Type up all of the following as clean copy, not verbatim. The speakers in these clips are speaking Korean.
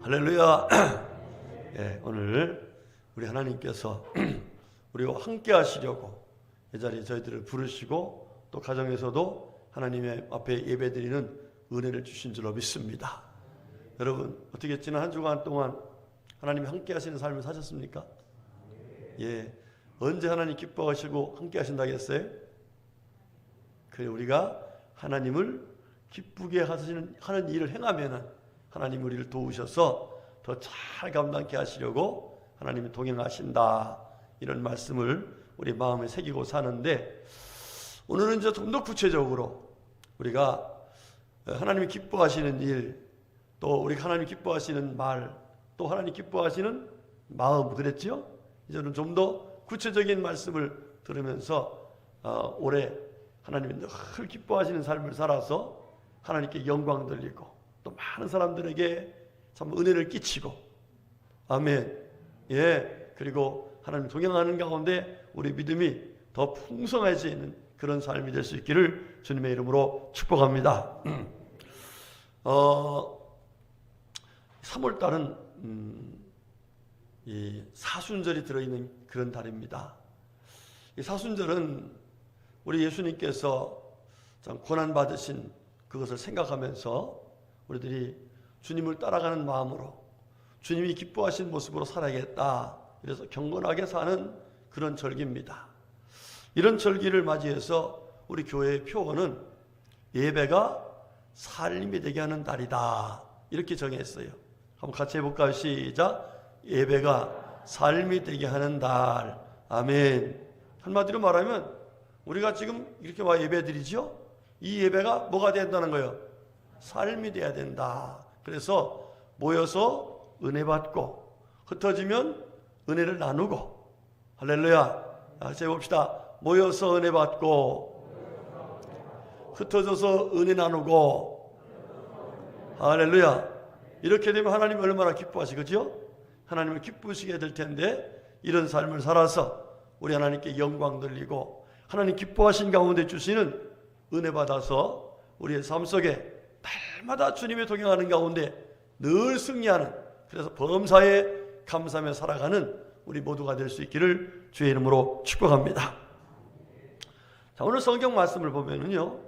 할렐루야. 예, 오늘 우리 하나님께서 우리와 함께 하시려고 이 자리에 저희들을 부르시고 또 가정에서도 하나님의 앞에 예배드리는 은혜를 주신 줄로 믿습니다. 여러분 어떻게 지난 한 주간 동안 하나님이 함께 하시는 삶을 사셨습니까? 예, 언제 하나님 기뻐하시고 함께 하신다겠어요? 그래, 우리가 하나님을 기쁘게 하는 일을 행하면은 하나님 우리를 도우셔서 더 잘 감당케 하시려고 하나님이 동행하신다, 이런 말씀을 우리 마음에 새기고 사는데, 오늘은 이제 좀 더 구체적으로 우리가 하나님이 기뻐하시는 일, 또 우리가 하나님 기뻐하시는 말, 또 하나님 기뻐하시는 마음, 그랬죠? 이제는 좀 더 구체적인 말씀을 들으면서 올해 하나님이 늘 기뻐하시는 삶을 살아서 하나님께 영광 돌리고 또 많은 사람들에게 참 은혜를 끼치고, 아멘. 예, 그리고 하나님 동행하는 가운데 우리 믿음이 더 풍성해지는 그런 삶이 될 수 있기를 주님의 이름으로 축복합니다. 3월달은 이 사순절이 들어있는 그런 달입니다. 이 사순절은 우리 예수님께서 참 고난받으신 그것을 생각하면서 우리들이 주님을 따라가는 마음으로 주님이 기뻐하신 모습으로 살아야겠다, 그래서 경건하게 사는 그런 절기입니다. 이런 절기를 맞이해서 우리 교회의 표어는 예배가 살림이 되게 하는 달이다, 이렇게 정했어요. 한번 같이 해볼까요? 시작. 예배가 삶이 되게 하는 달. 아멘. 한마디로 말하면 우리가 지금 이렇게 와 예배드리죠? 이 예배가 뭐가 된다는 거예요? 삶이 돼야 된다. 그래서 모여서 은혜 받고, 흩어지면 은혜를 나누고, 할렐루야. 같이 해봅시다. 모여서 은혜 받고, 흩어져서 은혜 나누고, 할렐루야. 이렇게 되면 하나님 얼마나 기뻐하시겠죠? 하나님을 기쁘시게 될 텐데, 이런 삶을 살아서 우리 하나님께 영광 돌리고 하나님 기뻐하신 가운데 주시는 은혜 받아서 우리의 삶 속에 날마다 주님의 동행하는 가운데 늘 승리하는, 그래서 범사에 감사하며 살아가는 우리 모두가 될 수 있기를 주의 이름으로 축복합니다. 자, 오늘 성경 말씀을 보면은요,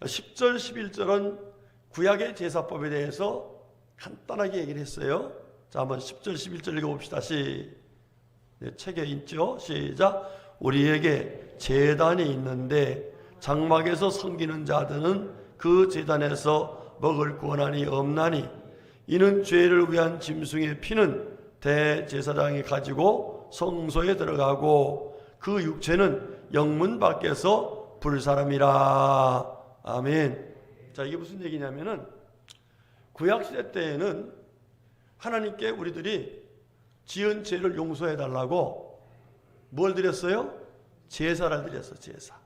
10절 11절은 구약의 제사법에 대해서 간단하게 얘기를 했어요. 자, 한번 10절 11절 읽어봅시다. 책에 있죠? 시작. 우리에게 제단이 있는데 장막에서 섬기는 자들은 그 제단에서 먹을 권한이 없나니, 이는 죄를 위한 짐승의 피는 대제사장이 가지고 성소에 들어가고 그 육체는 영문 밖에서 불사람이라. 아멘. 자, 이게 무슨 얘기냐면은 구약시대 때에는 하나님께 우리들이 지은 죄를 용서해 달라고 뭘 드렸어요? 제사를 드렸어요. 제사.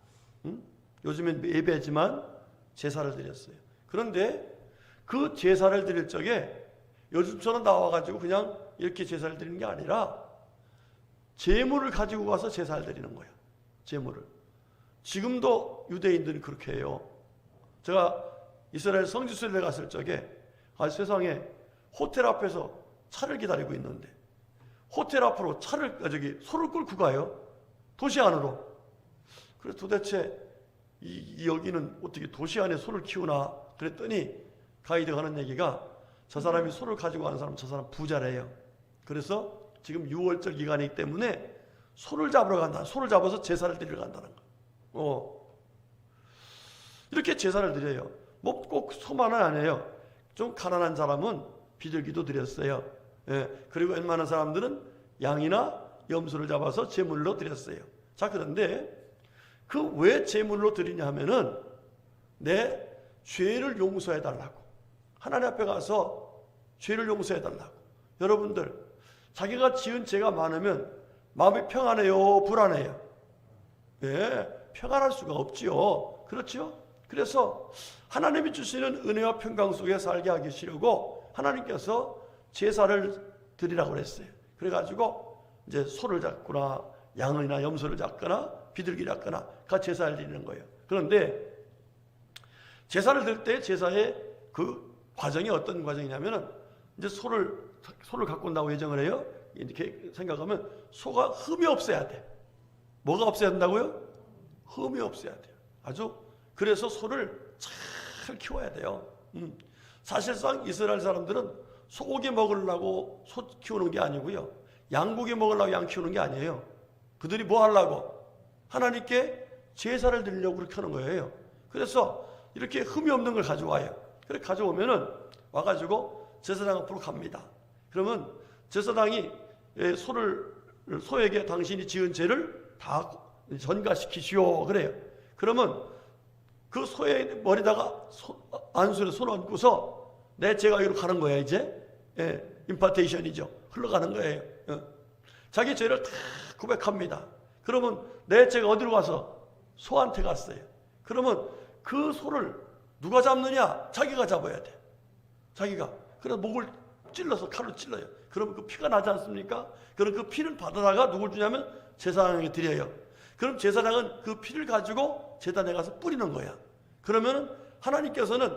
요즘엔 예배지만 제사를 드렸어요. 그런데 그 제사를 드릴 적에 요즘처럼 나와가지고 그냥 이렇게 제사를 드리는 게 아니라 제물을 가지고 가서 제사를 드리는 거예요. 제물을. 지금도 유대인들은 그렇게 해요. 제가 이스라엘 성지순례 갔을 적에 세상에 호텔 앞에서 차를 기다리고 있는데 호텔 앞으로 소를 끌고 가요. 도시 안으로. 그래서 도대체 여기는 어떻게 도시 안에 소를 키우나 그랬더니 가이드가 하는 얘기가, 저 사람이 소를 가지고 가는 사람, 저 사람 부자래요. 그래서 지금 6월절 기간이기 때문에 소를 잡으러 간다. 소를 잡아서 제사를 드리러 간다는 거. 이렇게 제사를 드려요. 뭐 꼭 소만은 아니에요. 좀 가난한 사람은 비둘기도 드렸어요. 예, 그리고 웬만한 사람들은 양이나 염소를 잡아서 제물로 드렸어요. 자, 그런데 그 왜 제물로 드리냐 하면은 내 죄를 용서해 달라고, 하나님 앞에 가서 죄를 용서해 달라고. 여러분들 자기가 지은 죄가 많으면 마음이 평안해요, 불안해요? 예, 평안할 수가 없지요. 그렇죠? 그래서 하나님이 주시는 은혜와 평강 속에 살게 하시려고 하나님께서 제사를 드리라고 그랬어요. 그래가지고 이제 소를 잡거나 양이나 염소를 잡거나 비둘기를 잡거나 같이 제사를 드리는 거예요. 그런데 제사를 드릴 때 제사의 그 과정이 어떤 과정이냐면은 이제 소를 갖고 온다고 예정을 해요. 이렇게 생각하면 소가 흠이 없어야 돼. 뭐가 없어야 된다고요? 흠이 없어야 돼요. 아주 그래서 소를 잘 키워야 돼요. 사실상 이스라엘 사람들은 소고기 먹으려고 소 키우는 게 아니고요. 양고기 먹으려고 양 키우는 게 아니에요. 그들이 뭐 하려고? 하나님께 제사를 드리려고 그렇게 하는 거예요. 그래서 이렇게 흠이 없는 걸 가져와요. 그래 가져오면은 와가지고 제사장 앞으로 갑니다. 그러면 제사장이 소에게 당신이 지은 죄를 다 전가시키시오 그래요. 그러면 그 소의 머리다가 안수를 손 얹고서 내 죄가 이리로 가는 거야 이제. 임파테이션이죠. 흘러가는 거예요. 자기 죄를 다 고백합니다. 그러면 내 죄가 어디로 가서 소한테 갔어요. 그러면 그 소를 누가 잡느냐? 자기가 잡아야 돼. 자기가. 그래서 목을 찔러서 칼로 찔러요. 그러면 그 피가 나지 않습니까? 그럼 그 피를 받아다가 누굴 주냐면 제사장에게 드려요. 그럼 제사장은 그 피를 가지고 제단에 가서 뿌리는 거야. 그러면 하나님께서는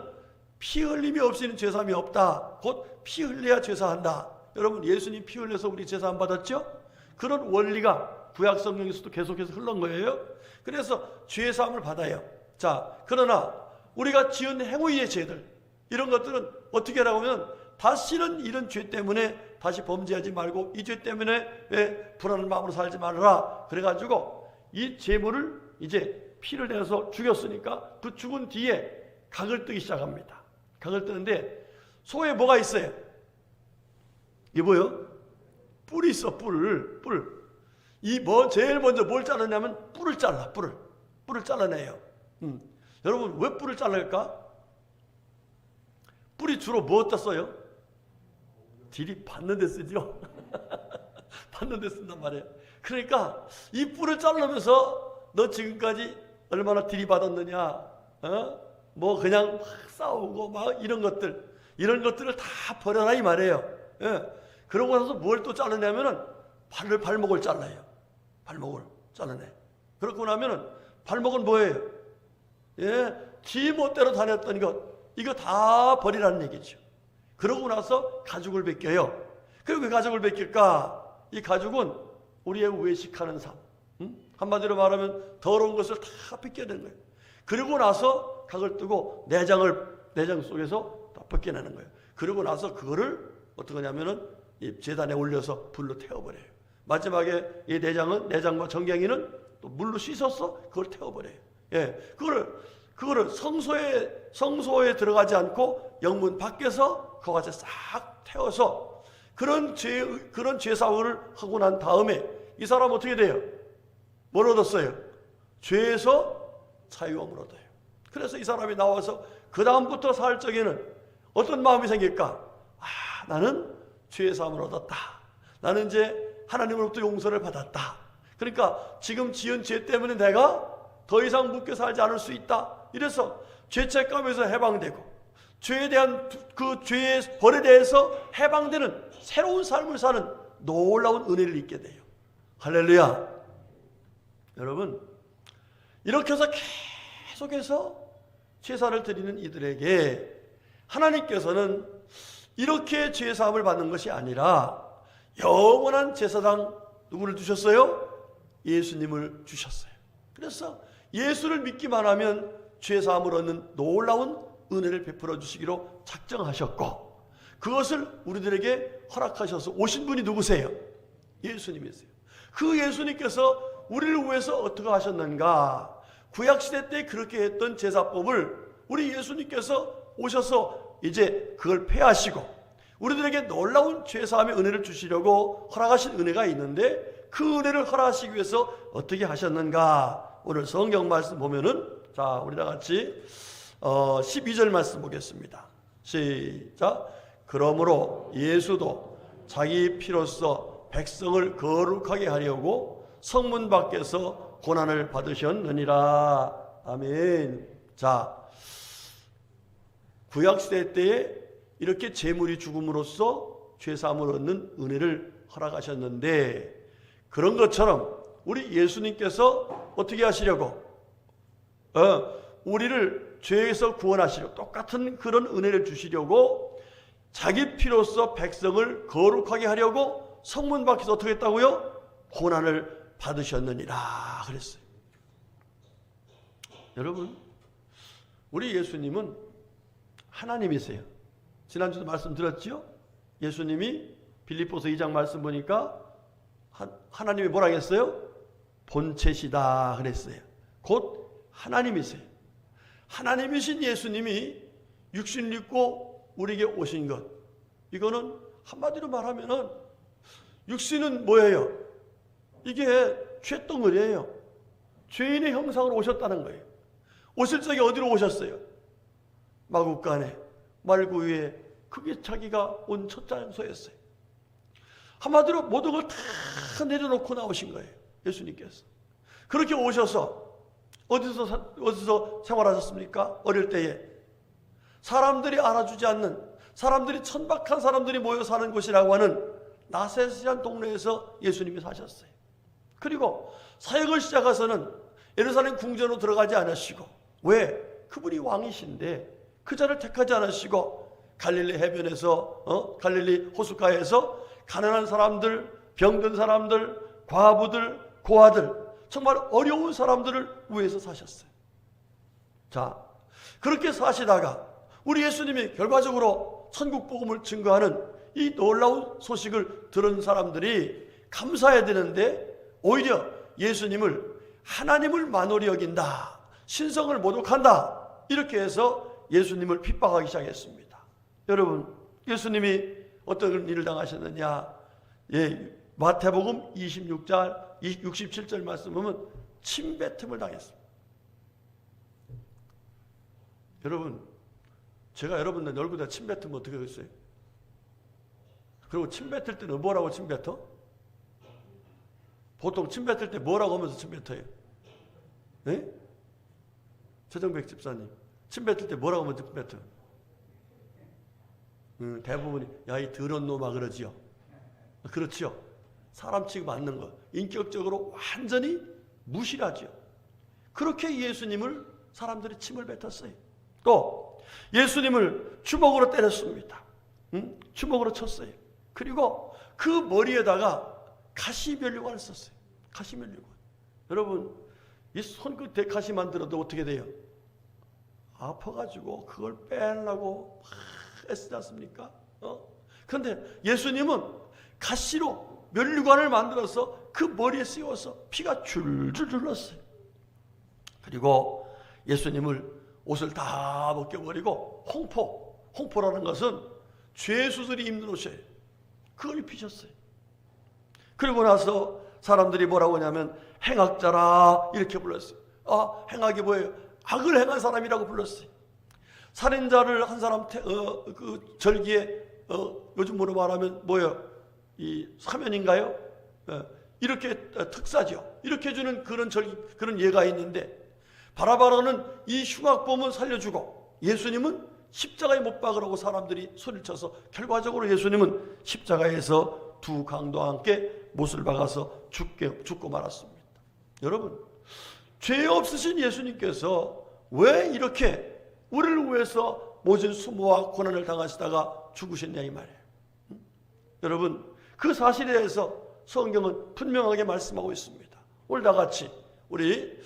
피 흘림이 없이는 제사함이 없다. 곧 피 흘려야 제사한다. 여러분 예수님 피 흘려서 우리 제사 안 받았죠? 그런 원리가 구약 성경에서도 계속해서 흘러온 거예요. 그래서 죄사함을 받아요. 자, 그러나 우리가 지은 행위의 죄들 이런 것들은 어떻게 하라고 하면 다시는 이런 죄 때문에 다시 범죄하지 말고 이 죄 때문에 왜 불안한 마음으로 살지 말아라. 그래가지고 이 제물을 이제 피를 내서 죽였으니까 그 죽은 뒤에 각을 뜨기 시작합니다. 각을 뜨는데 소에 뭐가 있어요? 이게 뭐예요? 뿔이 있어. 뿔. 제일 먼저 뭘 자르냐면 뿔을 잘라. 뿔을 잘라내요. 여러분 왜 뿔을 잘랄까? 뿔이 주로 무엇다 써요? 딜이 받는 데 쓰죠. 받는 데 쓴단 말이에요. 그러니까 이 뿔을 자르면서 너 지금까지 얼마나 딜이 받았느냐, 뭐 그냥 막 싸우고 막 이런 것들을 다 버려라 이 말이에요. 그러고 나서 뭘 또 자르냐면은 발목을 잘라요. 발목을 잘라내. 그러고 나면은 발목은 뭐예요? 지 멋대로 다녔던 이거 다 버리라는 얘기죠. 그러고 나서 가죽을 벗겨요. 그리고 왜 가죽을 벗길까? 이 가죽은 우리의 외식하는 삶, 한마디로 말하면 더러운 것을 다 벗겨내는 거예요. 그리고 나서 각을 뜨고 내장 속에서 다 벗겨내는 거예요. 그러고 나서 그거를 어떻게 하냐면은 이 제단에 올려서 불로 태워버려요. 마지막에 이 내장과 정갱이는 또 물로 씻어서 그걸 태워버려요. 그거를 성소에 들어가지 않고 영문 밖에서 그것을 싹 태워서 그런 죄사함을 하고 난 다음에 이 사람 어떻게 돼요? 뭘 얻었어요? 죄에서 자유함을 얻어요. 그래서 이 사람이 나와서 그 다음부터 살 적에는 어떤 마음이 생길까? 나는 죄사함을 얻었다. 나는 이제 하나님으로부터 용서를 받았다. 그러니까 지금 지은 죄 때문에 내가 더 이상 묶여 살지 않을 수 있다. 이래서 죄책감에서 해방되고 죄에 대한 그 죄의 벌에 대해서 해방되는 새로운 삶을 사는 놀라운 은혜를 입게 돼요. 할렐루야. 여러분 이렇게 해서 계속해서 제사를 드리는 이들에게 하나님께서는 이렇게 죄사함을 받는 것이 아니라 영원한 제사장 누구를 주셨어요? 예수님을 주셨어요. 그래서 예수를 믿기만 하면 죄사함을 얻는 놀라운 은혜를 베풀어 주시기로 작정하셨고 그것을 우리들에게 허락하셔서 오신 분이 누구세요? 예수님이세요. 그 예수님께서 우리를 위해서 어떻게 하셨는가? 구약시대 때 그렇게 했던 제사법을 우리 예수님께서 오셔서 이제 그걸 폐하시고 우리들에게 놀라운 죄사함의 은혜를 주시려고 허락하신 은혜가 있는데 그 은혜를 허락하시기 위해서 어떻게 하셨는가? 오늘 성경 말씀 보면은 자 우리 다 같이 12절 말씀 보겠습니다. 시작. 그러므로 예수도 자기 피로써 백성을 거룩하게 하려고 성문 밖에서 고난을 받으셨느니라. 아멘. 자, 구약시대 때에 이렇게 제물이 죽음으로써 죄사함을 얻는 은혜를 허락하셨는데 그런 것처럼 우리 예수님께서 어떻게 하시려고? 우리를 죄에서 구원하시려고 똑같은 그런 은혜를 주시려고 자기 피로써 백성을 거룩하게 하려고 성문 밖에서 어떻게 했다고요? 고난을 받으셨느니라 그랬어요. 여러분, 우리 예수님은 하나님이세요. 지난주도 말씀드렸죠? 예수님이 빌립보서 2장 말씀 보니까 하나님이 뭐라 했어요? 본체시다 그랬어요. 곧 하나님이세요. 하나님이신 예수님이 육신을 입고 우리에게 오신 것, 이거는 한마디로 말하면은 육신은 뭐예요? 이게 죄덩어리예요. 죄인의 형상으로 오셨다는 거예요. 오실 적에 어디로 오셨어요? 마구간에, 말구 위에, 그게 자기가 온 첫 장소였어요. 한마디로 모든 걸 다 내려놓고 나오신 거예요. 예수님께서. 그렇게 오셔서 어디서 생활하셨습니까? 어릴 때에 사람들이 알아주지 않는, 사람들이 천박한 사람들이 모여 사는 곳이라고 하는 나세스란 동네에서 예수님이 사셨어요. 그리고 사역을 시작해서는 예루살렘 궁전으로 들어가지 않으시고, 왜? 그분이 왕이신데 그 자를 택하지 않으시고 갈릴리 해변에서 갈릴리 호숫가에서 가난한 사람들, 병든 사람들, 과부들, 고아들, 정말 어려운 사람들을 위해서 사셨어요. 자, 그렇게 사시다가 우리 예수님이 결과적으로 천국 복음을 증거하는 이 놀라운 소식을 들은 사람들이 감사해야 되는데 오히려 예수님을 하나님을 만홀히 여긴다, 신성을 모독한다, 이렇게 해서 예수님을 핍박하기 시작했습니다. 여러분, 예수님이 어떤 일을 당하셨느냐? 마태복음 26장 67절 말씀 보면 침뱉음을 당했습니다. 여러분, 제가 여러분들 얼굴에 침뱉으면 어떻게 하겠어요? 그리고 침뱉을 때는 뭐라고 침뱉어? 보통 침뱉을 때 뭐라고 하면서 침뱉어요? 네? 최정백 집사님, 침뱉을 때 뭐라고 하면서 침뱉어요? 대부분이 야, 이 더러운 놈아 그러지요. 그렇지요. 사람 취급 않는 거, 인격적으로 완전히 무시하죠. 그렇게 예수님을 사람들이 침을 뱉었어요. 또 예수님을 주먹으로 때렸습니다. 주먹으로 쳤어요. 그리고 그 머리에다가 가시면류관을 썼어요. 가시면류관. 여러분, 이 손끝에 가시 만들어도 어떻게 돼요? 아파가지고 그걸 빼려고 막 애쓰지 않습니까? 그런데 예수님은 가시로 면류관을 만들어서 그 머리에 씌워서 피가 줄줄 흘렀어요. 그리고 예수님을 옷을 다 벗겨버리고 홍포라는 것은 죄수들이 입는 옷이에요. 그걸 입히셨어요. 그리고 나서 사람들이 뭐라고 하냐면 행악자라 이렇게 불렀어요. 행악이 뭐예요? 악을 행한 사람이라고 불렀어요. 살인자를 한 사람 그 절기에 요즘으로 말하면 뭐예요? 이 사면인가요? 이렇게 특사죠. 이렇게 주는 그런 절기, 그런 예가 있는데 바라바라는 이 흉악범은 살려주고 예수님은 십자가에 못 박으라고 사람들이 소리를 쳐서 결과적으로 예수님은 십자가에서 두 강도와 함께 못을 박아서 죽고 말았습니다. 여러분, 죄 없으신 예수님께서 왜 이렇게 우리를 위해서 모진 수모와 고난을 당하시다가 죽으셨냐 이 말이에요. 여러분, 그 사실에 대해서 성경은 분명하게 말씀하고 있습니다. 오늘 다 같이 우리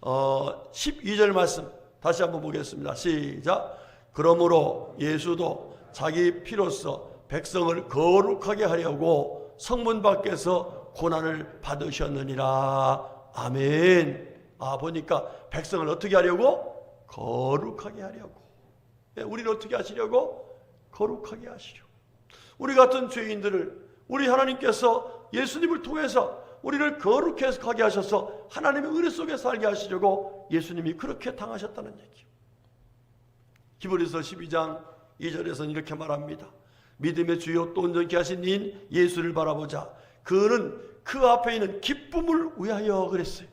12절 말씀 다시 한번 보겠습니다. 시작. 그러므로 예수도 자기 피로써 백성을 거룩하게 하려고 성문 밖에서 고난을 받으셨느니라. 아멘. 보니까 백성을 어떻게 하려고? 거룩하게 하려고. 우리를 어떻게 하시려고? 거룩하게 하시려고. 우리 같은 죄인들을 우리 하나님께서 예수님을 통해서 우리를 거룩하게 하셔서 하나님의 은혜 속에 살게 하시려고 예수님이 그렇게 당하셨다는 얘기예요. 히브리서 12장 2절에서는 이렇게 말합니다. 믿음의 주요 또 온전케 하신 이인 예수를 바라보자. 그는 그 앞에 있는 기쁨을 위하여 그랬어요.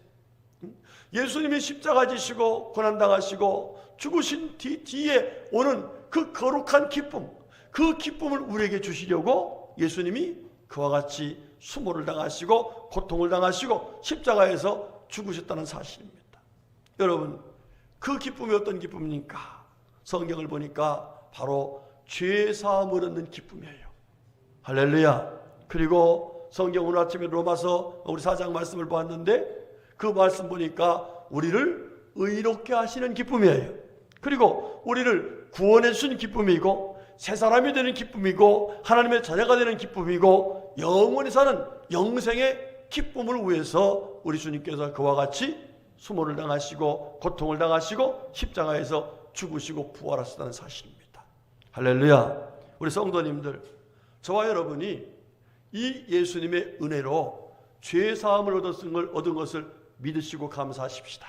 예수님이 십자가 지시고 고난당하시고 죽으신 뒤에 오는 그 거룩한 기쁨, 그 기쁨을 우리에게 주시려고 예수님이 그와 같이 수모를 당하시고 고통을 당하시고 십자가에서 죽으셨다는 사실입니다. 여러분, 그 기쁨이 어떤 기쁨입니까? 성경을 보니까 바로 죄 사함을 얻는 기쁨이에요. 할렐루야. 그리고 성경 오늘 아침에 로마서 우리 4장 말씀을 봤는데 그 말씀 보니까 우리를 의롭게 하시는 기쁨이에요. 그리고 우리를 구원해 주신 기쁨이고 새 사람이 되는 기쁨이고 하나님의 자녀가 되는 기쁨이고 영원히 사는 영생의 기쁨을 위해서 우리 주님께서 그와 같이 수모를 당하시고 고통을 당하시고 십자가에서 죽으시고 부활하셨다는 사실입니다. 할렐루야. 우리 성도님들, 저와 여러분이 이 예수님의 은혜로 죄 사함을 얻은 것을 믿으시고 감사하십시다.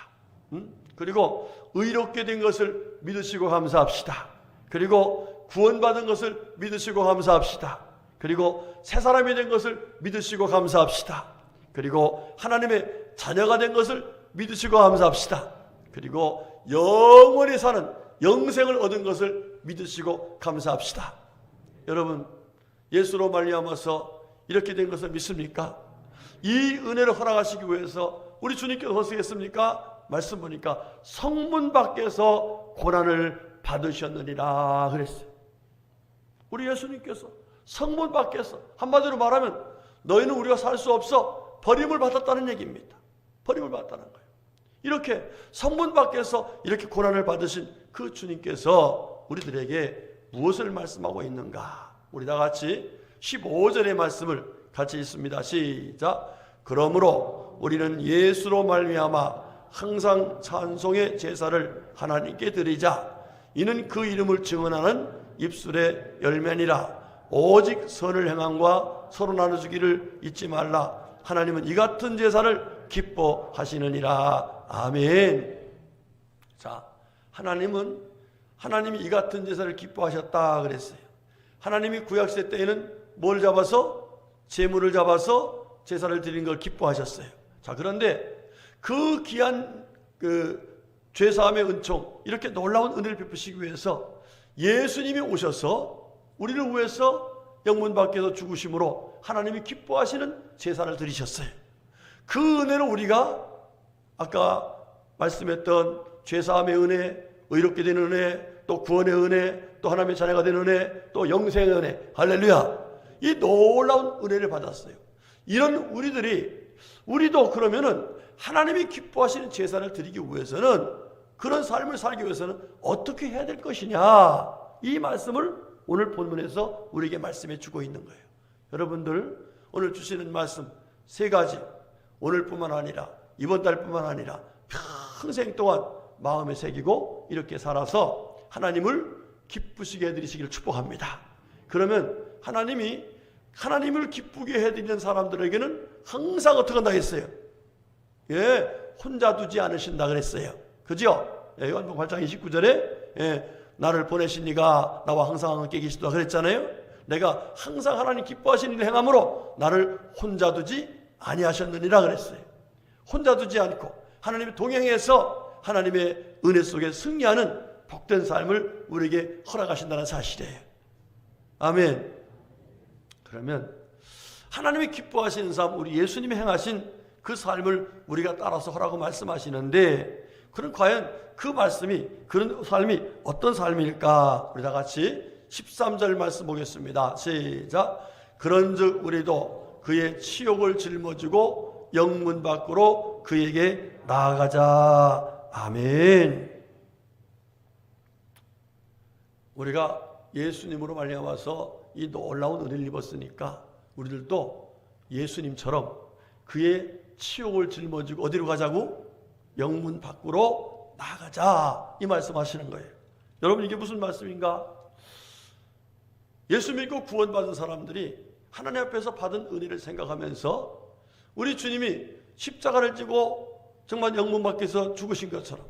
그리고 의롭게 된 것을 믿으시고 감사합시다. 그리고 구원받은 것을 믿으시고 감사합시다. 그리고 새 사람이 된 것을 믿으시고 감사합시다. 그리고 하나님의 자녀가 된 것을 믿으시고 감사합시다. 그리고 영원히 사는 영생을 얻은 것을 믿으시고 감사합시다. 여러분, 예수로 말미암아서 이렇게 된 것을 믿습니까? 이 은혜를 허락하시기 위해서 우리 주님께서 어떻겠습니까? 말씀 보니까 성문 밖에서 고난을 받으셨느니라 그랬어요. 우리 예수님께서 성문 밖에서, 한마디로 말하면 너희는 우리가 살 수 없어 버림을 받았다는 얘기입니다. 버림을 받았다는 거예요. 이렇게 성문 밖에서 이렇게 고난을 받으신 그 주님께서 우리들에게 무엇을 말씀하고 있는가? 우리 다 같이 15절의 말씀을 같이 읽습니다. 시작. 그러므로 우리는 예수로 말미암아 항상 찬송의 제사를 하나님께 드리자. 이는 그 이름을 증언하는 입술의 열매니라. 오직 선을 행함과 서로 나눠주기를 잊지 말라. 하나님은 이 같은 제사를 기뻐하시느니라. 아멘. 자, 하나님이 이 같은 제사를 기뻐하셨다 그랬어요. 하나님이 구약시대 때에는 뭘 잡아서? 제물을 잡아서 제사를 드리는 걸 기뻐하셨어요. 자, 그런데 그 귀한 죄사함의 은총, 이렇게 놀라운 은혜를 베푸시기 위해서 예수님이 오셔서 우리를 위해서 영문 밖에서 죽으심으로 하나님이 기뻐하시는 제사를 드리셨어요. 그 은혜로 우리가 아까 말씀했던 죄사함의 은혜, 의롭게 되는 은혜, 또 구원의 은혜, 또 하나님의 자녀가 되는 은혜, 또 영생의 은혜, 할렐루야, 이 놀라운 은혜를 받았어요. 이런 우리도 그러면은 하나님이 기뻐하시는 제사를 드리기 위해서는, 그런 삶을 살기 위해서는 어떻게 해야 될 것이냐, 이 말씀을 오늘 본문에서 우리에게 말씀해 주고 있는 거예요. 여러분들, 오늘 주시는 말씀 세 가지, 오늘뿐만 아니라 이번 달뿐만 아니라 평생 동안 마음에 새기고 이렇게 살아서 하나님을 기쁘시게 해드리시기를 축복합니다. 그러면 하나님을 기쁘게 해드리는 사람들에게는 항상 어떻게 한다 했어요? 혼자 두지 않으신다 그랬어요. 그죠? 요한복음 8장 29절에 나를 보내신 이가 나와 항상 함께 계시다 그랬잖아요. 내가 항상 하나님 기뻐하시는 일을 행함으로 나를 혼자 두지 아니하셨느니라 그랬어요. 혼자 두지 않고 하나님이 동행해서 하나님의 은혜 속에 승리하는 복된 삶을 우리에게 허락하신다는 사실이에요. 아멘. 그러면 하나님이 기뻐하시는 삶, 우리 예수님이 행하신 그 삶을 우리가 따라서 하라고 말씀하시는데, 그럼 과연 그런 삶이 어떤 삶일까? 우리 다 같이 13절 말씀 보겠습니다. 시작. 그런즉 우리도 그의 치욕을 짊어지고 영문 밖으로 그에게 나아가자. 아멘. 우리가 예수님으로 말미암아서 이 놀라운 은혜를 입었으니까 우리들도 예수님처럼 그의 치욕을 짊어지고 어디로 가자고? 영문 밖으로 나가자, 이 말씀하시는 거예요. 여러분, 이게 무슨 말씀인가? 예수 믿고 구원받은 사람들이 하나님 앞에서 받은 은혜를 생각하면서 우리 주님이 십자가를 지고 정말 영문 밖에서 죽으신 것처럼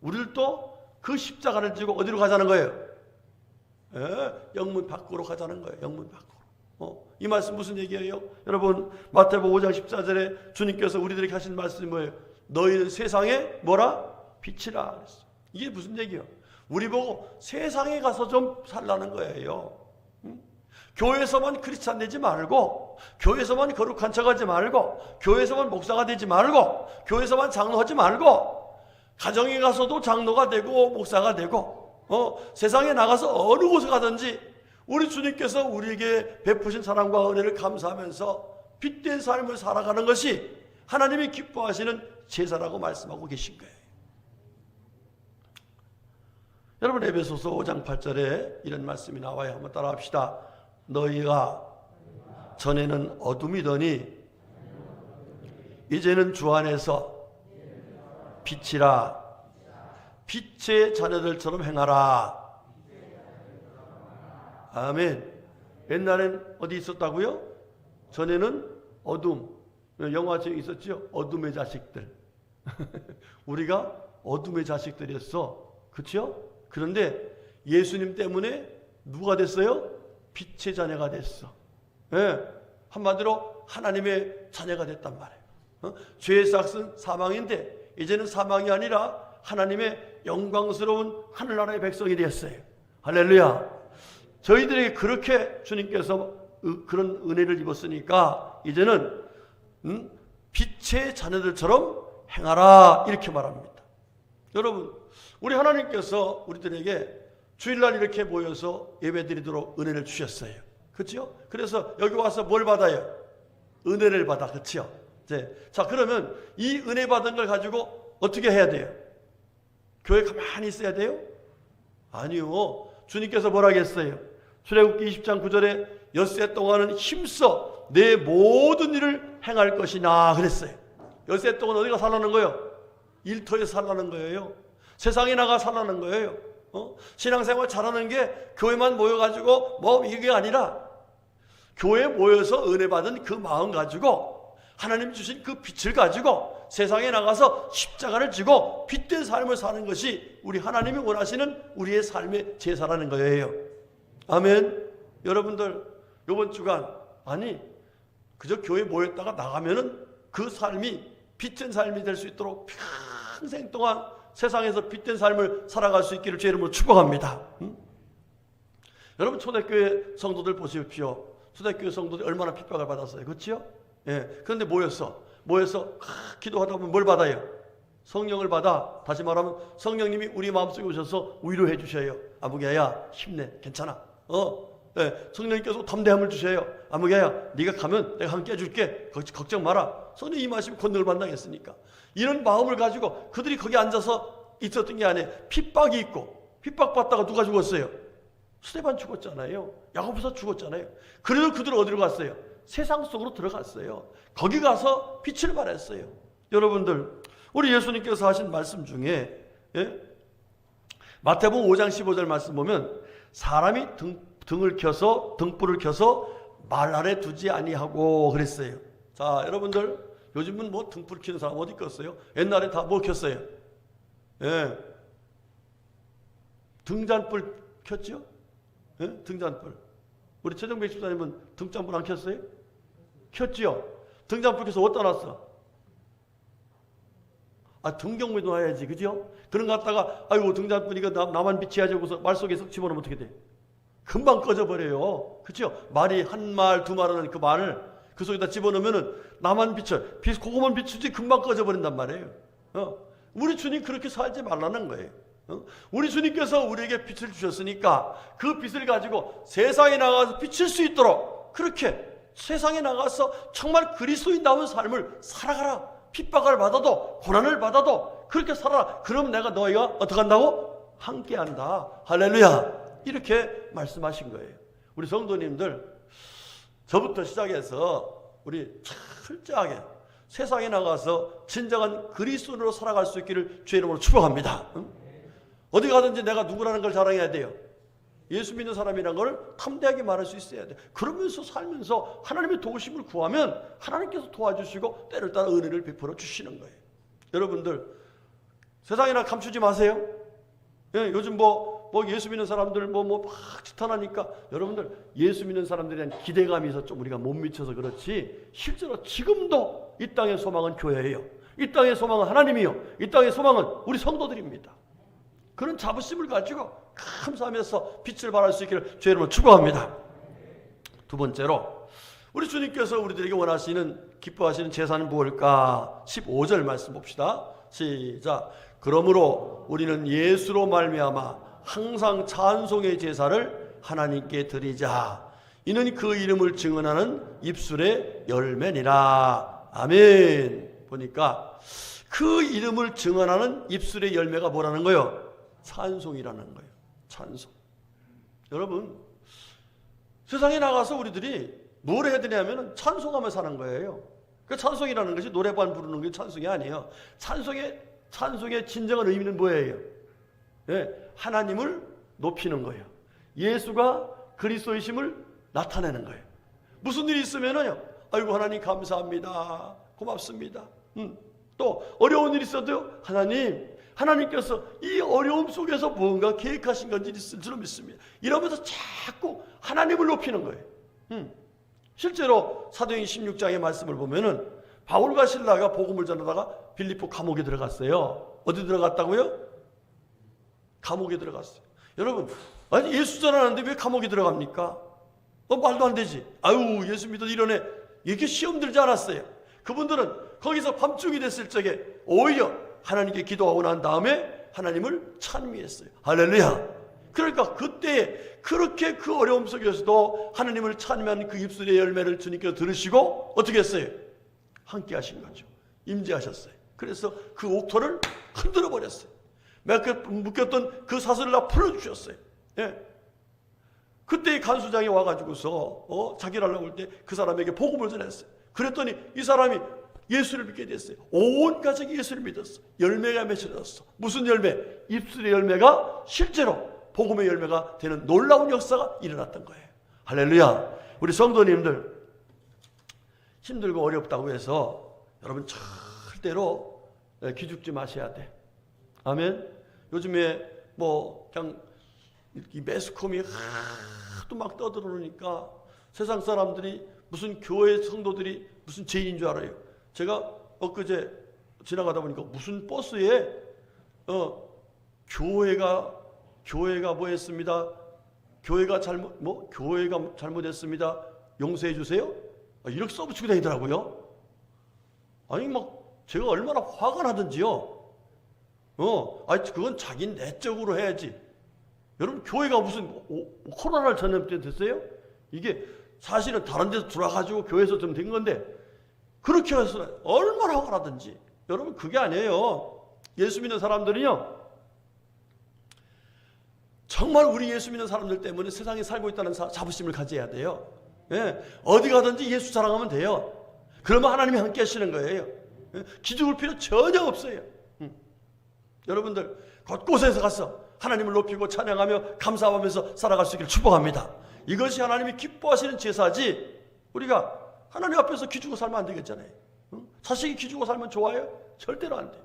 우리들도 그 십자가를 지고 어디로 가자는 거예요? 영문 밖으로 가자는 거예요. 영문 밖으로. 이 말씀 무슨 얘기예요? 여러분, 마태복음 5장 14절에 주님께서 우리들에게 하신 말씀이 뭐예요? 너희는 세상에 뭐라? 빛이라 그랬어요. 이게 무슨 얘기예요? 우리 보고 세상에 가서 좀 살라는 거예요. 교회에서만 크리스찬 되지 말고, 교회에서만 거룩한 척하지 말고, 교회에서만 목사가 되지 말고, 교회에서만 장로하지 말고, 가정에 가서도 장로가 되고 목사가 되고, 세상에 나가서 어느 곳에 가든지 우리 주님께서 우리에게 베푸신 사랑과 은혜를 감사하면서 빛된 삶을 살아가는 것이 하나님이 기뻐하시는 제사라고 말씀하고 계신 거예요. 여러분, 에베소서 5장 8절에 이런 말씀이 나와요. 한번 따라합시다. 너희가 전에는 어둠이더니 이제는 주 안에서 빛이라. 빛의 자녀들처럼 행하라. 아멘. 옛날엔 어디 있었다고요? 전에는 어둠. 영화 중에 있었죠? 어둠의 자식들. 우리가 어둠의 자식들이었어. 그렇죠? 그런데 예수님 때문에 누가 됐어요? 빛의 자녀가 됐어. 예. 한마디로 하나님의 자녀가 됐단 말이에요. 죄의 삭은 사망인데 이제는 사망이 아니라 하나님의 영광스러운 하늘나라의 백성이 되었어요. 할렐루야. 저희들에게 그렇게 주님께서 그런 은혜를 입었으니까 이제는 빛의 자녀들처럼 행하라, 이렇게 말합니다. 여러분, 우리 하나님께서 우리들에게 주일날 이렇게 모여서 예배드리도록 은혜를 주셨어요. 그렇죠? 그래서 여기 와서 뭘 받아요? 은혜를 받아. 그렇죠? 네. 자, 그러면 이 은혜 받은 걸 가지고 어떻게 해야 돼요? 교회 가만히 있어야 돼요? 아니요. 주님께서 뭐라 했어요? 출애굽기 20장 9절에 엿새 동안은 힘써 내 모든 일을 행할 것이나 그랬어요. 엿새 동안 어디가 살라는 거예요? 일터에 살라는 거예요. 세상에 나가 살라는 거예요. 신앙생활 잘하는 게 교회만 모여가지고 뭐 이게 아니라 교회에 모여서 은혜 받은 그 마음 가지고 하나님 주신 그 빛을 가지고 세상에 나가서 십자가를 지고 빛된 삶을 사는 것이 우리 하나님이 원하시는 우리의 삶의 제사라는 거예요. 아멘. 여러분들 이번 주간 아니 그저 교회 모였다가 나가면은 그 삶이 빛된 삶이 될 수 있도록 평생 동안 세상에서 빛된 삶을 살아갈 수 있기를 주의 이름으로 축복합니다. 여러분, 초대교회 성도들 보십시오. 초대교회 성도들이 얼마나 핍박을 받았어요. 그렇죠? 예. 그런데 모여서 기도하다 보면 뭘 받아요? 성령을 받아. 다시 말하면 성령님이 우리 마음속에 오셔서 위로해 주셔요. 아무개야 힘내, 괜찮아. 네, 성령님께서 담대함을 주셔요. 아무개야 네가 가면 내가 함께 해줄게. 걱정 마라. 성령 임하시면 권능을 받나겠습니까? 이런 마음을 가지고 그들이 거기 앉아서 있었던 게 아니에요. 핍박이 있고 핍박받다가 누가 죽었어요? 스데반 죽었잖아요. 야고보서 죽었잖아요. 그래도 그들은 어디로 갔어요? 세상 속으로 들어갔어요. 거기 가서 빛을 발했어요. 여러분들, 우리 예수님께서 하신 말씀 중에 마태복음 5장 15절 말씀 보면 사람이 등불을 켜서 말 아래 두지 아니하고 그랬어요. 자, 여러분들, 요즘은 뭐 등불 켜는 사람 어디 있겠어요? 옛날에 다 뭐 켰어요? 예. 등잔불 켰죠? 예? 등잔불. 우리 최정백 집사님은 등잔불 안 켰어요? 켰지요? 등잔불 켜서 어디다 놨어? 등경무에 놔야지, 그죠? 그런 거 갖다가 아이고 등잔불이가 나만 비치야지 하고서 말 속에 쏙 집어넣으면 어떻게 돼? 금방 꺼져버려요. 그렇죠? 말이 한 말, 두 말 하는 그 말을 그 속에다 집어넣으면은 나만 비춰. 그거만 비추지 금방 꺼져버린단 말이에요. 우리 주님 그렇게 살지 말라는 거예요. 우리 주님께서 우리에게 빛을 주셨으니까 그 빛을 가지고 세상에 나가서 비칠 수 있도록 그렇게 세상에 나가서 정말 그리스도인다운 삶을 살아가라. 핍박을 받아도 고난을 받아도 그렇게 살아라. 그럼 내가 너희가 어떻게 한다고? 함께한다. 할렐루야. 이렇게 말씀하신 거예요. 우리 성도님들, 저부터 시작해서 우리 철저하게 세상에 나가서 진정한 그리스도인으로 살아갈 수 있기를 주의 이름으로 축복합니다. 어디 가든지 내가 누구라는 걸 자랑해야 돼요. 예수 믿는 사람이라는 걸 탐대하게 말할 수 있어야 돼요. 그러면서 살면서 하나님의 도우심을 구하면 하나님께서 도와주시고 때를 따라 은혜를 베풀어 주시는 거예요. 여러분들, 세상이나 감추지 마세요. 예, 요즘 뭐 예수 믿는 사람들 막 지탄하니까 여러분들 예수 믿는 사람들에 대한 기대감이 좀 우리가 못 미쳐서 그렇지 실제로 지금도 이 땅의 소망은 교회예요. 이 땅의 소망은 하나님이요. 이 땅의 소망은 우리 성도들입니다. 그런 자부심을 가지고 감사하면서 빛을 발할 수 있기를 주의 이름으로 축복합니다. 두 번째로 우리 주님께서 우리들에게 원하시는 기뻐하시는 제사는 무엇일까? 15절 말씀 봅시다. 시작. 그러므로 우리는 예수로 말미암아 항상 찬송의 제사를 하나님께 드리자. 이는 그 이름을 증언하는 입술의 열매니라. 아멘. 보니까 그 이름을 증언하는 입술의 열매가 뭐라는 거예요? 찬송이라는 거예요. 찬송. 여러분, 세상에 나가서 우리들이 뭘 해야 되냐면 찬송하며 사는 거예요. 그 찬송이라는 것이 노래방 부르는 게 찬송이 아니에요. 찬송의 진정한 의미는 뭐예요? 네, 하나님을 높이는 거예요. 예수가 그리스도이심을 나타내는 거예요. 무슨 일이 있으면은요, 아이고 하나님 감사합니다, 고맙습니다. 또 어려운 일이 있어도요, 하나님께서 이 어려움 속에서 무언가 계획하신 건지 있을 줄 믿습니다. 이러면서 자꾸 하나님을 높이는 거예요. 실제로 사도행전 16장의 말씀을 보면은 바울과 실라가 복음을 전하다가 빌립보 감옥에 들어갔어요. 어디 들어갔다고요? 감옥에 들어갔어요. 여러분, 아니 예수 전하는데 왜 감옥에 들어갑니까? 말도 안 되지. 아유, 예수 믿어 이러네. 이렇게 시험 들지 않았어요. 그분들은 거기서 밤중이 됐을 적에 오히려 하나님께 기도하고 난 다음에 하나님을 찬미했어요. 할렐루야. 그러니까 그때 그렇게 그 어려움 속에서도 하나님을 찬미하는 그 입술의 열매를 주님께서 들으시고 어떻게 했어요? 함께 하신 거죠. 임재하셨어요. 그래서 그 옥토를 흔들어 버렸어요. 묶였던 그 사슬을 다 풀어주셨어요. 예. 그때 이 간수장이 와가지고서 자기를 하려고 할 때 그 사람에게 복음을 전했어요. 그랬더니 이 사람이 예수를 믿게 됐어요. 온 가족이 예수를 믿었어. 열매가 맺혀졌어. 무슨 열매? 입술의 열매가 실제로 복음의 열매가 되는 놀라운 역사가 일어났던 거예요. 할렐루야. 우리 성도님들, 힘들고 어렵다고 해서 여러분 절대로 기죽지 마셔야 돼. 아멘. 요즘에 그냥 이 매스컴이 하도 막 떠들어오니까 세상 사람들이 무슨 교회 성도들이 무슨 죄인인 줄 알아요. 제가 엊그제 지나가다 보니까 무슨 버스에 교회가 뭐 했습니다. 교회가 잘못했습니다. 용서해 주세요. 이렇게 써붙이고 다니더라고요. 아니 제가 얼마나 화가 나든지요. 그건 자기 내적으로 해야지. 여러분, 교회가 무슨 코로나를 전염됐어요? 이게 사실은 다른 데서 들어와가지고 교회에서 좀 된 건데 그렇게 해서 얼마나 화가 나든지. 여러분, 그게 아니에요. 예수 믿는 사람들은요, 정말 우리 예수 믿는 사람들 때문에 세상에 살고 있다는 자부심을 가져야 돼요. 예, 어디 가든지 예수 자랑하면 돼요. 그러면 하나님이 함께 하시는 거예요. 예, 기죽을 필요 전혀 없어요. 여러분들 곳곳에서 가서 하나님을 높이고 찬양하며 감사하면서 살아갈 수 있기를 축복합니다. 이것이 하나님이 기뻐하시는 제사지, 우리가 하나님 앞에서 기죽고 살면 안 되겠잖아요. 자식이 기죽고 살면 좋아요? 절대로 안 돼요.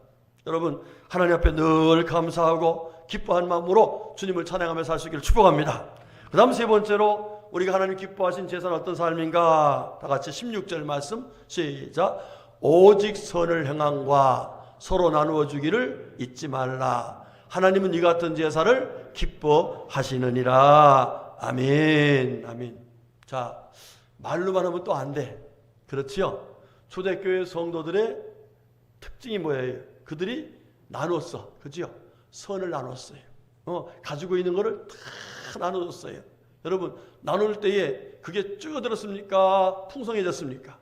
여러분, 하나님 앞에 늘 감사하고 기뻐한 마음으로 주님을 찬양하며 살 수 있기를 축복합니다. 그 다음 세 번째로 우리가 하나님 기뻐하신 제사는 어떤 삶인가? 다 같이 16절 말씀 시작. 오직 선을 행함과 서로 나누어 주기를 잊지 말라. 하나님은 이 같은 제사를 기뻐하시느니라. 아멘. 아멘. 자, 말로만 하면 또 안 돼. 그렇지요? 초대교회 성도들의 특징이 뭐예요? 그들이 나눴어. 그죠? 선을 나눴어요. 가지고 있는 거를 다 나눠줬어요. 여러분, 나눌 때에 그게 줄어들었습니까? 풍성해졌습니까?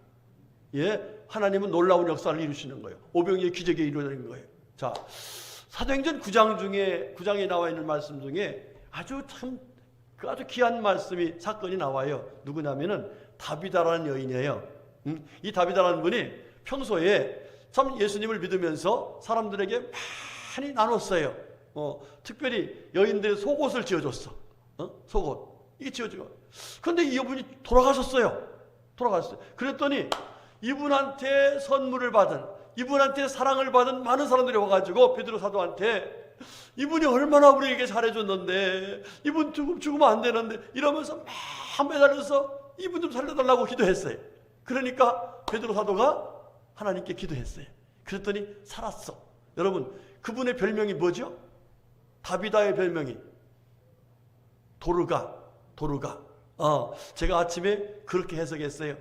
예, 하나님은 놀라운 역사를 이루시는 거예요. 오병이의 기적이 이루어지는 거예요. 자, 사도행전 9장에 나와 있는 말씀 중에 아주 귀한 사건이 나와요. 누구냐면은 다비다라는 여인이에요. 이 다비다라는 분이 평소에 참 예수님을 믿으면서 사람들에게 많이 나눴어요. 특별히 여인들의 속옷을 지어줬어. 속옷. 이게 지어주고. 그런데 이분이 돌아가셨어요. 그랬더니 이분한테 선물을 받은, 이분한테 사랑을 받은 많은 사람들이 와가지고 베드로 사도한테 이분이 얼마나 우리에게 잘해줬는데 이분 죽으면 안 되는데 이러면서 막 매달려서 이분 좀 살려달라고 기도했어요. 그러니까 베드로 사도가 하나님께 기도했어요. 그랬더니 살았어. 여러분, 그분의 별명이 뭐죠? 다비다의 별명이 도르가. 제가 아침에 그렇게 해석했어요.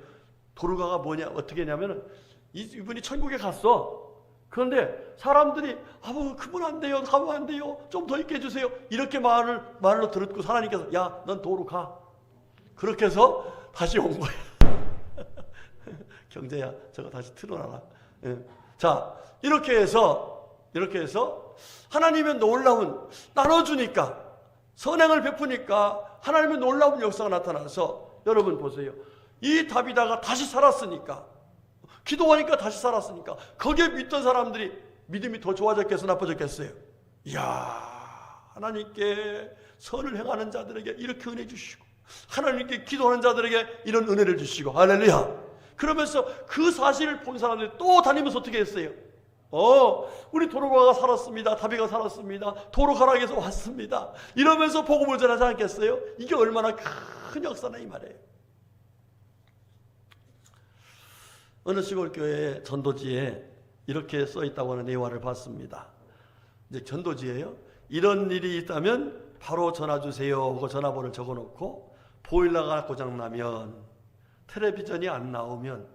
도르가가 뭐냐, 어떻게 했냐면은 이분이 천국에 갔어. 그런데 사람들이 그분 안 돼요, 가면 안 돼요, 좀 더 있게 해주세요, 이렇게 말로 들었고 하나님께서 야, 넌 도로 가. 그렇게 해서 다시 온 거야. 경제야, 저거 다시 틀어놔라. 예. 자, 이렇게 해서 하나님의 놀라운, 나눠주니까, 선행을 베푸니까 하나님의 놀라운 역사가 나타나서, 여러분 보세요. 이 다비다가 다시 살았으니까, 기도하니까 다시 살았으니까, 거기에 믿던 사람들이 믿음이 더 좋아졌겠어, 나빠졌겠어요? 이야, 하나님께 선을 행하는 자들에게 이렇게 은혜 주시고, 하나님께 기도하는 자들에게 이런 은혜를 주시고, 할렐루야. 그러면서 그 사실을 본 사람들이 또 다니면서 어떻게 했어요? 우리 도로가가 살았습니다, 다비가 살았습니다, 도로가락에서 왔습니다, 이러면서 복음을 전하지 않겠어요? 이게 얼마나 큰 역사나 이 말이에요. 어느 시골교회 전도지에 이렇게 써있다고 하는 내화를 봤습니다. 이제 전도지예요. 이런 일이 있다면 바로 전화주세요 하고 전화번호를 적어놓고, 보일러가 고장나면, 텔레비전이 안 나오면,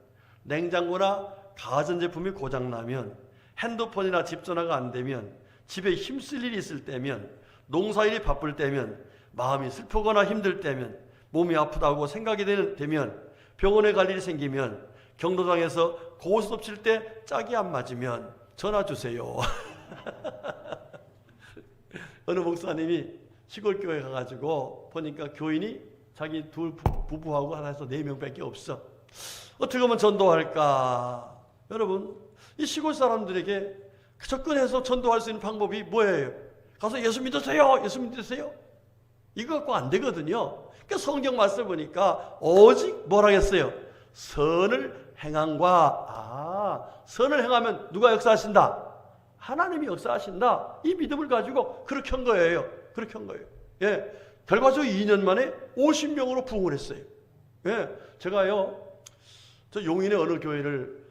냉장고나 가전제품이 고장나면, 핸드폰이나 집전화가 안 되면, 집에 힘쓸 일이 있을 때면, 농사일이 바쁠 때면, 마음이 슬프거나 힘들 때면, 몸이 아프다고 생각이 되면, 병원에 갈 일이 생기면, 경로당에서 고스톱 칠 때 짝이 안 맞으면 전화 주세요. 어느 목사님이 시골교회 가가지고 보니까 교인이 자기 둘 부부하고 하나 해서 4명밖에 없어. 어떻게 하면 전도할까? 여러분, 이 시골 사람들에게 접근해서 전도할 수 있는 방법이 뭐예요? 가서 예수 믿으세요, 예수 믿으세요, 이거 갖고 안 되거든요. 그러니까 성경 말씀 보니까 오직 뭐라 했어요? 선을 행함과, 선을 행하면 누가 역사하신다? 하나님이 역사하신다. 이 믿음을 가지고 그렇게 한 거예요. 그렇게 한 거예요. 예. 결과적으로 2년 만에 50명으로 부흥을 했어요. 예. 제가요, 저 용인의 어느 교회를,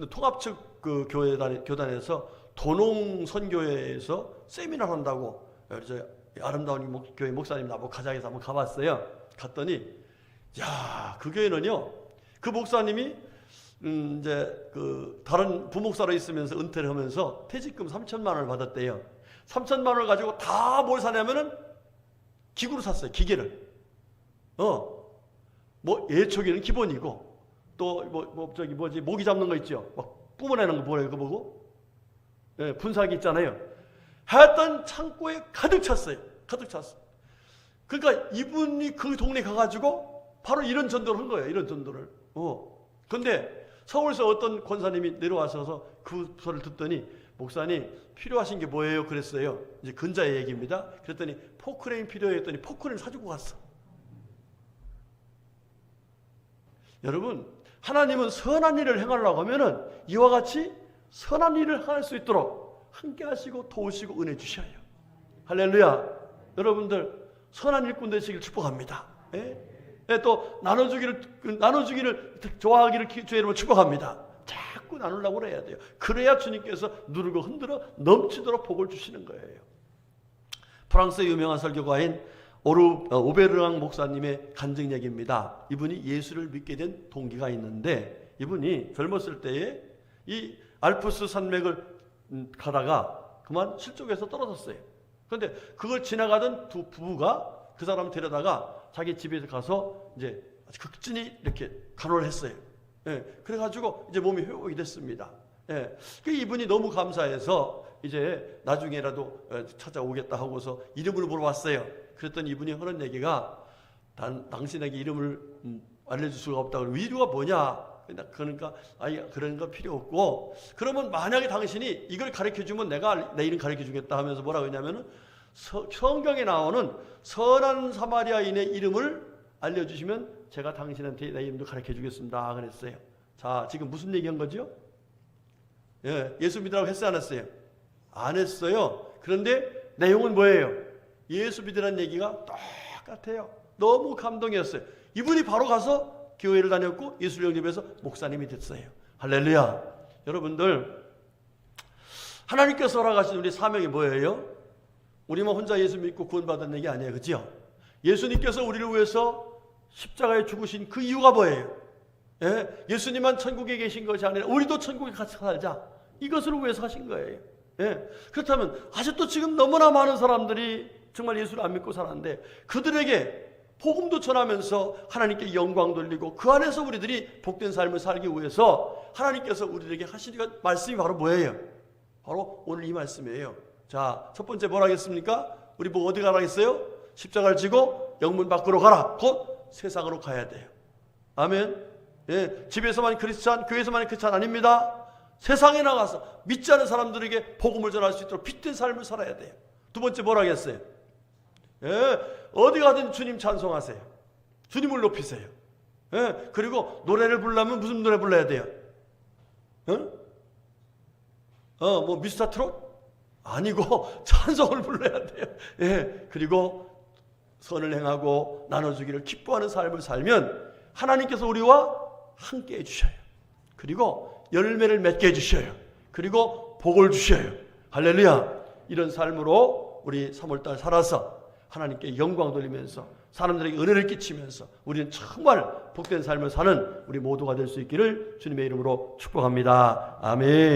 통합측 교단에서 도농 선교회에서 세미나를 한다고, 저 아름다운 교회 목사님 나보고 가자 해서 한번 가봤어요. 갔더니, 야, 그 교회는요, 그 목사님이 이제 다른 부목사로 있으면서 은퇴를 하면서 퇴직금 3천만 원을 받았대요. 3천만 원을 가지고 다 뭘 사냐면은 기구를 샀어요. 기계를. 뭐 예초기는 기본이고, 또 모기 잡는 거 있죠. 막 뿜어내는 거 뭐예요? 그거 보고? 예, 분사기 있잖아요. 하여튼 창고에 가득 찼어요. 가득 찼어요. 그러니까 이분이 그 동네 가가지고 바로 이런 전도를 한 거예요. 이런 전도를. 근데 서울에서 어떤 권사님이 내려와서 그 소리를 듣더니, 목사님 필요하신 게 뭐예요? 그랬어요. 이제 근자의 얘기입니다. 그랬더니 포크레인 필요해 했더니 포크레인 사주고 갔어. 여러분, 하나님은 선한 일을 행하려고 하면은 이와 같이 선한 일을 할 수 있도록 함께 하시고 도우시고 은혜 주셔요. 할렐루야. 여러분들 선한 일꾼 되시길 축복합니다. 예? 또 나눠주기를 좋아하기를 주의 이름으로 축복합니다. 자꾸 나누려고 그래야 돼요. 그래야 주님께서 누르고 흔들어 넘치도록 복을 주시는 거예요. 프랑스의 유명한 설교가인 오베르앙 목사님의 간증 얘기입니다. 이분이 예수를 믿게 된 동기가 있는데, 이분이 젊었을 때에 이 알프스 산맥을 가다가 그만 실족해서 떨어졌어요. 그런데 그걸 지나가던 두 부부가 그 사람을 데려다가 자기 집에 가서 이제 극진히 이렇게 간호를 했어요. 예, 그래가지고 이제 몸이 회복이 됐습니다. 예, 그 이분이 너무 감사해서 이제 나중에라도 찾아오겠다 하고서 이름을 물어봤어요. 그랬더니 이분이 하는 얘기가, 당신에게 이름을 알려줄 수가 없다고. 위로가 뭐냐? 그러니까 그런 거 필요 없고, 그러면 만약에 당신이 이걸 가르쳐주면 내가 내 이름 가르쳐주겠다 하면서 뭐라고 했냐면은, 성경에 나오는 선한 사마리아인의 이름을 알려주시면 제가 당신한테 내 이름도 가르쳐주겠습니다 그랬어요. 자, 지금 무슨 얘기한 거죠? 예, 예수 믿으라고 했어요, 안 했어요? 안 했어요. 그런데 내용은 뭐예요? 예수 믿으라는 얘기가 똑같아요. 너무 감동이었어요. 이분이 바로 가서 교회를 다녔고 예수를 영접해서 목사님이 됐어요. 할렐루야. 여러분들, 하나님께서 허락하신 우리 사명이 뭐예요? 우리만 혼자 예수 믿고 구원받은 얘기 아니에요. 그죠? 예수님께서 우리를 위해서 십자가에 죽으신 그 이유가 뭐예요? 예? 예수님만 천국에 계신 것이 아니라 우리도 천국에 같이 살자. 이것을 위해서 하신 거예요. 예. 그렇다면 아직도 지금 너무나 많은 사람들이 정말 예수를 안 믿고 살았는데 그들에게 복음도 전하면서 하나님께 영광 돌리고 그 안에서 우리들이 복된 삶을 살기 위해서 하나님께서 우리들에게 하신 말씀이 바로 뭐예요? 바로 오늘 이 말씀이에요. 자, 첫 번째 뭘 하겠습니까? 우리 뭐 어디 가라 했어요? 십자가를 지고 영문 밖으로 가라. 곧 세상으로 가야 돼요. 아멘. 예, 집에서만 크리스찬, 교회에서만 크리스찬 아닙니다. 세상에 나가서 믿지 않은 사람들에게 복음을 전할 수 있도록 빛된 삶을 살아야 돼요. 두 번째 뭘 하겠어요? 예, 어디 가든 주님 찬송하세요. 주님을 높이세요. 예, 그리고 노래를 부르려면 무슨 노래 불러야 돼요? 뭐 미스터 트롯? 아니고 찬송을 불러야 돼요. 예, 그리고 선을 행하고 나눠주기를 기뻐하는 삶을 살면 하나님께서 우리와 함께 해주셔요. 그리고 열매를 맺게 해주셔요. 그리고 복을 주셔요. 할렐루야. 이런 삶으로 우리 3월달 살아서 하나님께 영광 돌리면서 사람들에게 은혜를 끼치면서 우리는 정말 복된 삶을 사는 우리 모두가 될 수 있기를 주님의 이름으로 축복합니다. 아멘.